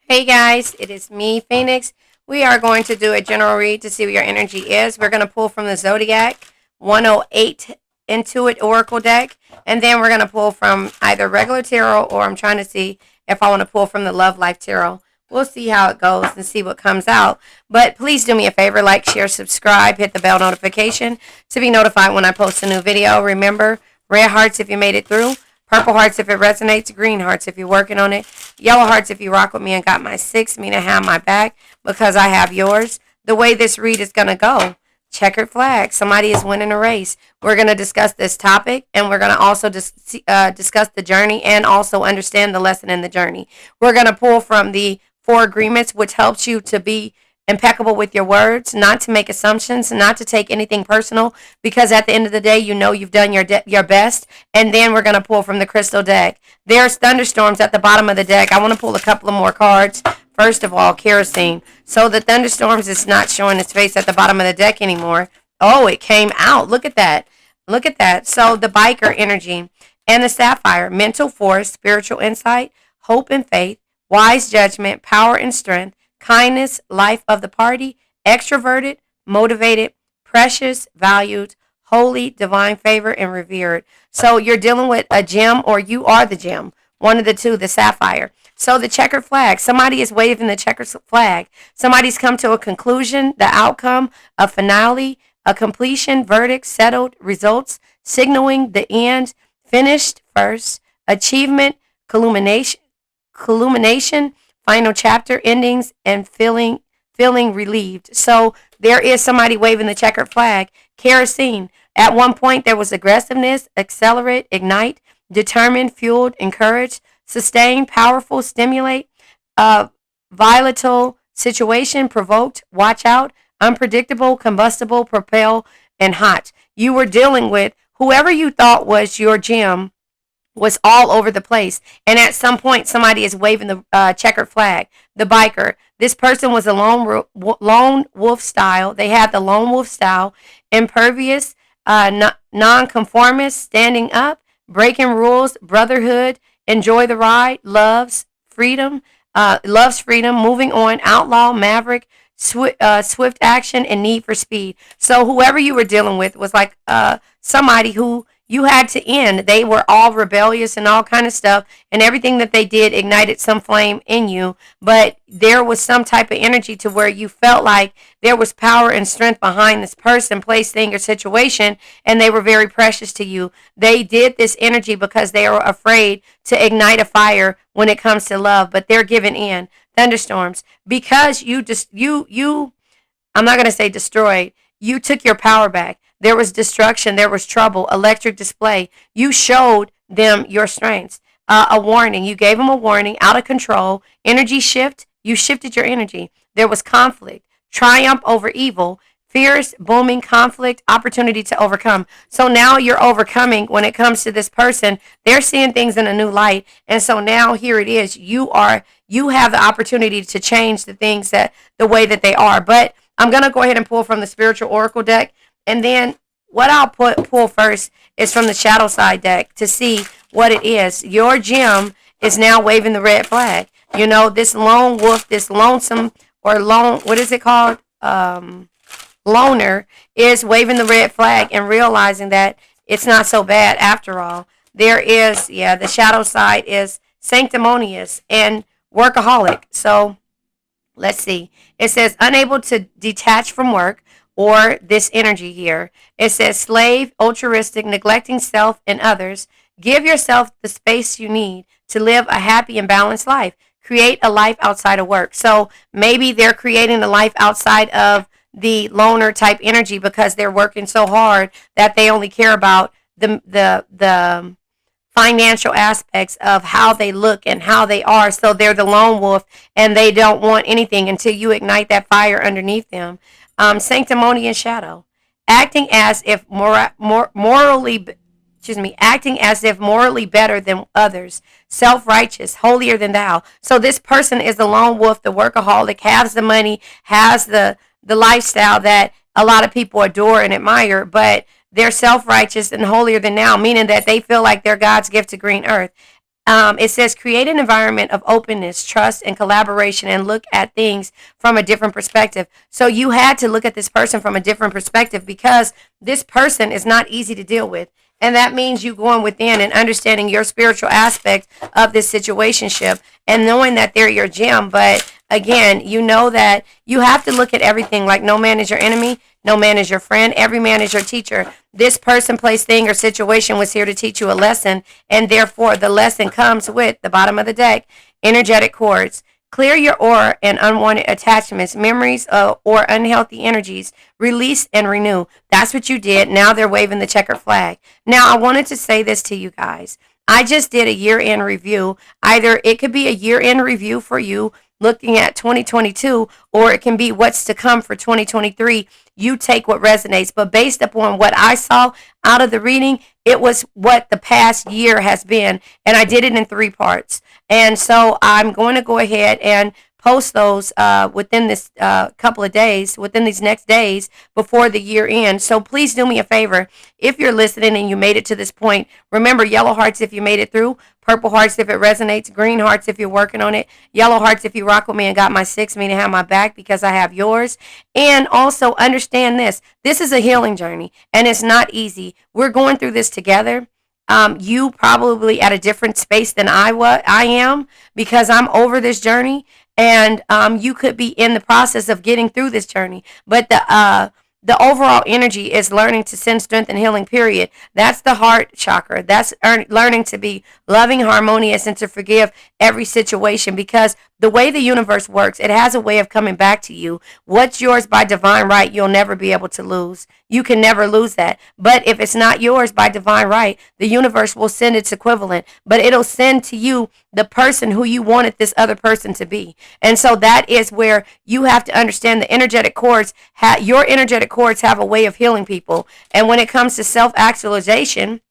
Hey guys, it is me, Phoenix. We are going to do a general read to see what your energy is. We're going to pull from the Zodiac 108 Intuit Oracle deck, and then we're going to pull from either regular tarot or I'm trying to see if I want to pull from the Love Life tarot. We'll see how it goes and see what comes out. But please do me a favor, like, share, subscribe, hit the bell notification to be notified when I post a new video. Remember, red hearts if you made it through. Purple hearts if it resonates, green hearts if you're working on it, yellow hearts if you rock with me and got my six, meaning have my back because I have yours. The way this read is going to go, checkered flag, somebody is winning a race. We're going to discuss this topic and we're going to also discuss the journey and also understand the lesson in the journey. We're going to pull from the four agreements, which helps you to be impeccable with your words, not to make assumptions, not to take anything personal, because at the end of the day, you know you've done your best. And then we're going to pull from the crystal deck. There's thunderstorms at the bottom of the deck. I want to pull a couple of more cards. First of all, kerosene. So the thunderstorms is not showing its face at the bottom of the deck anymore. Oh, it came out. Look at that. Look at that. So the biker energy and the sapphire, mental force, spiritual insight, hope and faith, wise judgment, power and strength, kindness, life of the party, extroverted, motivated, precious, valued, holy, divine favor, and revered. So you're dealing with a gem or you are the gem. One of the two, the sapphire. So the checkered flag, somebody is waving the checkered flag. Somebody's come to a conclusion, the outcome, a finale, a completion, verdict, settled, results, signaling the end, finished first, achievement, culmination, final chapter endings, and feeling relieved. So there is somebody waving the checkered flag. Kerosene. At one point there was aggressiveness, accelerate, ignite, determined, fueled, encouraged, sustain, powerful, stimulate, volatile situation, provoked, watch out, unpredictable, combustible, propel, and hot. You were dealing with whoever you thought was your gem was all over the place. And at some point, somebody is waving the checkered flag. The biker. This person was a lone wolf style. They had the lone wolf style. Impervious, nonconformist, standing up, breaking rules, brotherhood, enjoy the ride, loves freedom, moving on, outlaw, maverick, swift action, and need for speed. So whoever you were dealing with was like somebody who you had to end. They were all rebellious and all kind of stuff, and everything that they did ignited some flame in you. But there was some type of energy to where you felt like there was power and strength behind this person, place, thing, or situation, and they were very precious to you. They did this energy because they were afraid to ignite a fire when it comes to love, but they're giving in. Thunderstorms, because you I'm not going to say destroyed. You took your power back. There was destruction. There was trouble. Electric display. You showed them your strengths. A warning. You gave them a warning. Out of control. Energy shift. You shifted your energy. There was conflict. Triumph over evil. Fierce, booming conflict. Opportunity to overcome. So now you're overcoming when it comes to this person. They're seeing things in a new light. And so now here it is. You have the opportunity to change the things that the way that they are. But I'm going to go ahead and pull from the spiritual oracle deck. And then what I'll pull first is from the shadow side deck to see what it is. Your gem is now waving the red flag. You know, this lone wolf, this lonesome or lone, what is it called? Loner is waving the red flag and realizing that it's not so bad after all. There is, the shadow side is sanctimonious and workaholic. So let's see. It says unable to detach from work or this energy here. It says slave, altruistic, neglecting self and others. Give yourself the space you need to live a happy and balanced life. Create a life outside of work. So maybe they're creating a life outside of the loner type energy because they're working so hard that they only care about the financial aspects of how they look and how they are. So they're the lone wolf and they don't want anything until you ignite that fire underneath them. Sanctimonious shadow, acting as if acting as if morally better than others, self-righteous, holier than thou. So this person is the lone wolf, the workaholic, has the money, has the lifestyle that a lot of people adore and admire, but they're self-righteous and holier than thou, meaning that they feel like they're God's gift to green earth. It says create an environment of openness, trust, and collaboration, and look at things from a different perspective. So you had to look at this person from a different perspective because this person is not easy to deal with. And that means you going within and understanding your spiritual aspect of this situationship and knowing that they're your gem. But again, you know that you have to look at everything like no man is your enemy, no man is your friend, every man is your teacher. This person, place, thing, or situation was here to teach you a lesson, and therefore the lesson comes with the bottom of the deck, energetic cords. Clear your aura and unwanted attachments, memories, or unhealthy energies. Release and renew. That's what you did. Now they're waving the checkered flag. Now, I wanted to say this to you guys. I just did a year-end review. Either it could be a year-end review for you looking at 2022, or it can be what's to come for 2023. You take what resonates. But based upon what I saw out of the reading, it was what the past year has been. And I did it in 3 parts. And so I'm going to go ahead and post those within this couple of days, within these next days before the year ends. So please do me a favor. If you're listening and you made it to this point, remember yellow hearts if you made it through, purple hearts if it resonates, green hearts if you're working on it, yellow hearts if you rock with me and got my 6, meaning have my back because I have yours. And also understand this. This is a healing journey and it's not easy. We're going through this together. You probably at a different space than I am because I'm over this journey, and you could be in the process of getting through this journey. But the overall energy is learning to send strength and healing, period. That's the heart chakra. That's learning to be loving, harmonious, and to forgive every situation, because the way the universe works, it has a way of coming back to you. What's yours by divine right, you'll never be able to lose. You can never lose that. But if it's not yours by divine right, the universe will send its equivalent, but it'll send to you the person who you wanted this other person to be. And so that is where you have to understand the energetic cords. Your energetic cords have a way of healing people. And when it comes to self-actualization,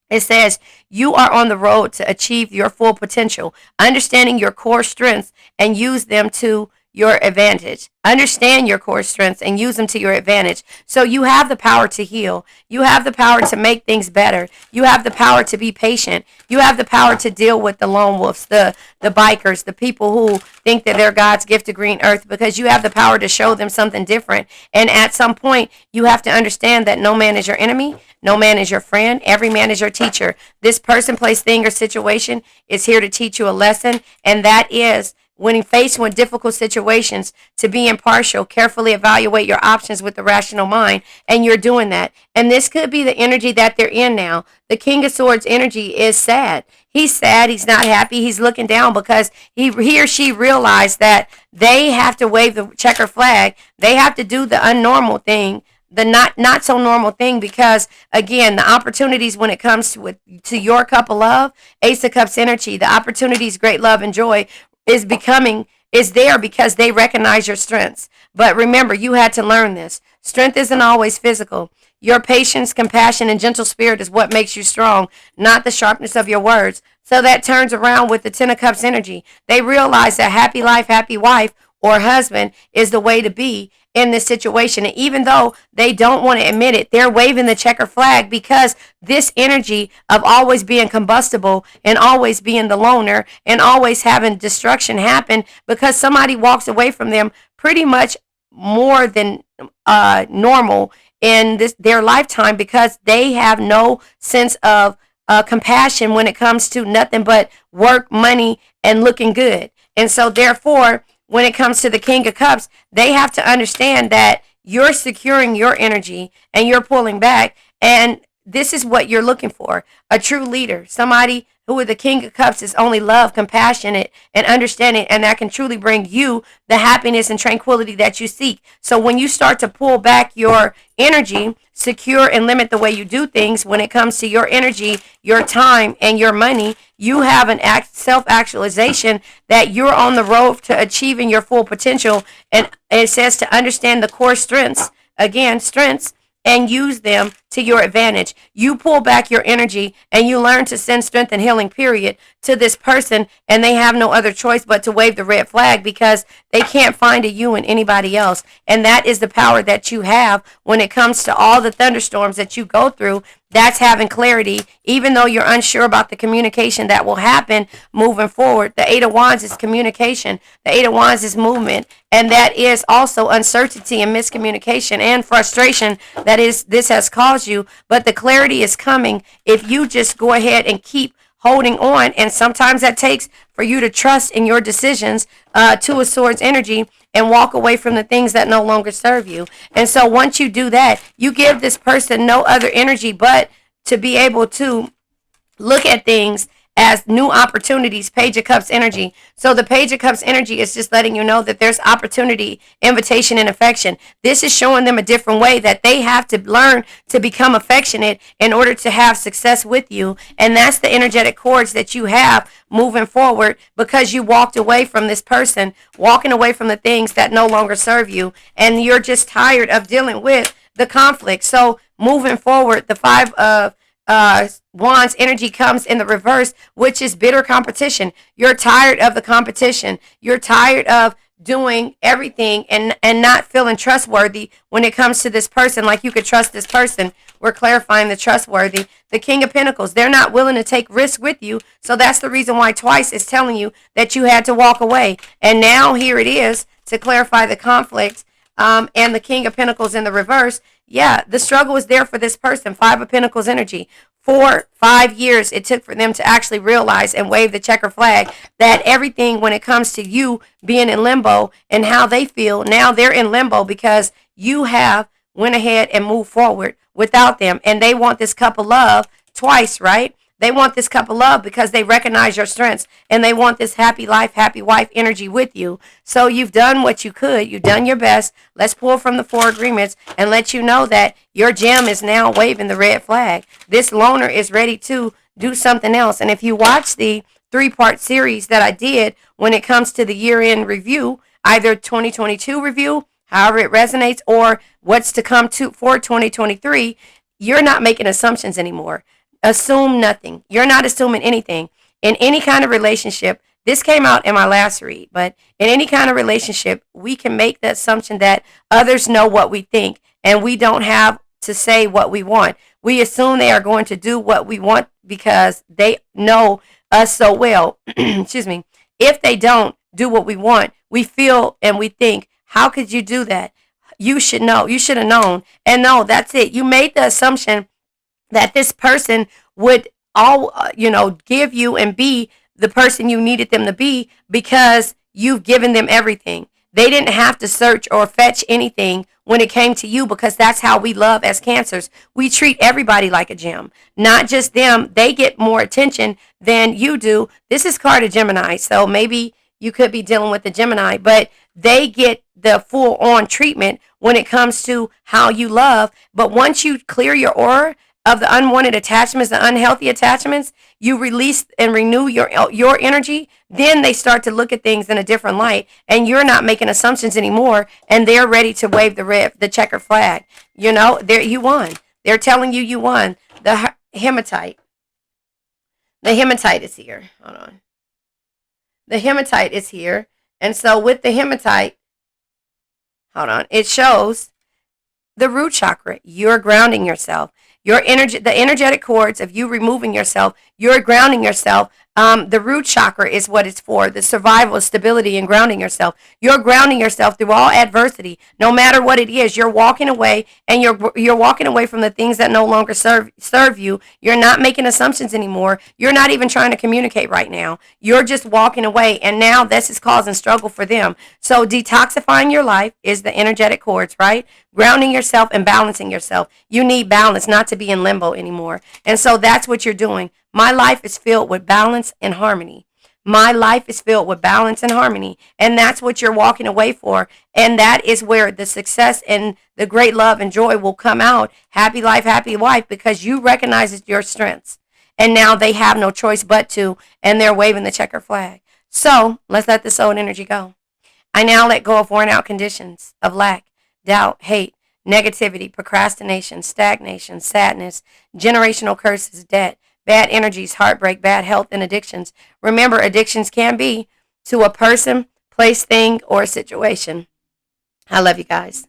it says you are on the road to achieve your full potential, understanding your core strengths and use them to your advantage. Understand your core strengths and use them to your advantage. So you have the power to heal. You have the power to make things better. You have the power to be patient. You have the power to deal with the lone wolves, the bikers, the people who think that they're God's gift to green earth, because you have the power to show them something different. And at some point, you have to understand that no man is your enemy. No man is your friend. Every man is your teacher. This person, place, thing, or situation is here to teach you a lesson. And that is, when faced with difficult situations, to be impartial, carefully evaluate your options with the rational mind, and you're doing that. And this could be the energy that they're in now. The King of Swords energy is sad. He's sad. He's not happy. He's looking down because he or she realized that they have to wave the checker flag. They have to do the unnormal thing, the not so normal thing, because again, the opportunities when it comes to your cup of love, Ace of Cups energy, the opportunities, great love and joy is there because they recognize your strengths. But remember, you had to learn this. Strength isn't always physical. Your patience, compassion, and gentle spirit is what makes you strong, not the sharpness of your words. So that turns around with the 10 of Cups energy. They realize that happy life, happy wife, or husband is the way to be in this situation. And even though they don't want to admit it, they're waving the checker flag because this energy of always being combustible and always being the loner and always having destruction happen because somebody walks away from them pretty much more than normal in their lifetime, because they have no sense of compassion when it comes to nothing but work, money, and looking good. And so therefore, when it comes to the King of Cups, they have to understand that you're securing your energy and you're pulling back. And this is what you're looking for. A true leader, somebody who with the King of Cups is only love, compassionate, and understanding, and that can truly bring you the happiness and tranquility that you seek. So when you start to pull back your energy, secure and limit the way you do things when it comes to your energy, your time, and your money, you have an self-actualization that you're on the road to achieving your full potential. And it says to understand the core strengths, again, strengths, and use them to your advantage. You pull back your energy and you learn to send strength and healing, period, to this person, and they have no other choice but to wave the red flag because they can't find a you in anybody else. And that is the power that you have when it comes to all the thunderstorms that you go through. That's having clarity, even though you're unsure about the communication that will happen moving forward. The Eight of Wands is communication. The Eight of Wands is movement. And that is also uncertainty and miscommunication and frustration that is this has caused you. But the clarity is coming if you just go ahead and keep holding on. And sometimes that takes for you to trust in your decisions, to a Swords energy, and walk away from the things that no longer serve you. And so once you do that, you give this person no other energy but to be able to look at things as new opportunities. Page of Cups energy. So the Page of Cups energy is just letting you know that there's opportunity, invitation, and affection. This is showing them a different way that they have to learn to become affectionate in order to have success with you. And that's the energetic cords that you have moving forward because you walked away from this person, walking away from the things that no longer serve you. And you're just tired of dealing with the conflict. So moving forward, the Five of Wands energy comes in the reverse, which is bitter competition. You're tired of the competition. You're tired of doing everything and not feeling trustworthy when it comes to this person, like you could trust this person. We're clarifying the trustworthy. The King of Pentacles, they're not willing to take risks with you. So that's the reason why twice is telling you that you had to walk away. And now here it is to clarify the conflict. And the King of Pentacles in the reverse. Yeah, the struggle is there for this person. Five of Pentacles energy. 4-5 years it took for them to actually realize and wave the checker flag that everything when it comes to you being in limbo and how they feel, now they're in limbo because you have went ahead and moved forward without them. And they want this cup of love twice, right? They want this cup of love because they recognize your strengths and they want this happy life, happy wife energy with you. So you've done what you could. You've done your best. Let's pull from the Four Agreements and let you know that your gem is now waving the red flag. This loner is ready to do something else. And if you watch the 3-part series that I did when it comes to the year-end review, either 2022 review, however it resonates, or what's to come for 2023, you're not making assumptions anymore. Assume nothing. You're not assuming anything. In any kind of relationship, this came out in my last read, but in any kind of relationship, we can make the assumption that others know what we think, and we don't have to say what we want. We assume they are going to do what we want because they know us so well. Excuse me. If they don't do what we want, we feel and we think, how could you do that? You should know. You should have known. And no, that's it. You made the assumption that this person would give you and be the person you needed them to be because you've given them everything. They didn't have to search or fetch anything when it came to you because that's how we love as Cancers. We treat everybody like a gem, not just them. They get more attention than you do. This is card of Gemini, so maybe you could be dealing with the Gemini, but they get the full-on treatment when it comes to how you love. But once you clear your aura of the unwanted attachments, the unhealthy attachments, you release and renew your energy, then they start to look at things in a different light, and you're not making assumptions anymore, and they're ready to wave the checker flag. You know, you won. They're telling you you won. The hematite. The hematite is here. Hold on. The hematite is here. And so with the hematite, hold on, it shows the root chakra. You're grounding yourself. Your energy, the energetic cords of you removing yourself, you're grounding yourself. The root chakra is what it's for, the survival, stability, and grounding yourself. You're grounding yourself through all adversity, no matter what it is. You're walking away, and you're walking away from the things that no longer serve you. You're not making assumptions anymore. You're not even trying to communicate right now. You're just walking away, and now this is causing struggle for them. So detoxifying your life is the energetic cords, right? Grounding yourself and balancing yourself. You need balance, not to be in limbo anymore. And so that's what you're doing. My life is filled with balance and harmony. My life is filled with balance and harmony. And that's what you're walking away for. And that is where the success and the great love and joy will come out. Happy life, happy wife, because you recognize your strengths. And now they have no choice but to, and they're waving the checker flag. So let's let the soul energy go. I now let go of worn out conditions of lack, doubt, hate, negativity, procrastination, stagnation, sadness, generational curses, debt, bad energies, heartbreak, bad health, and addictions. Remember, addictions can be to a person, place, thing, or situation. I love you guys.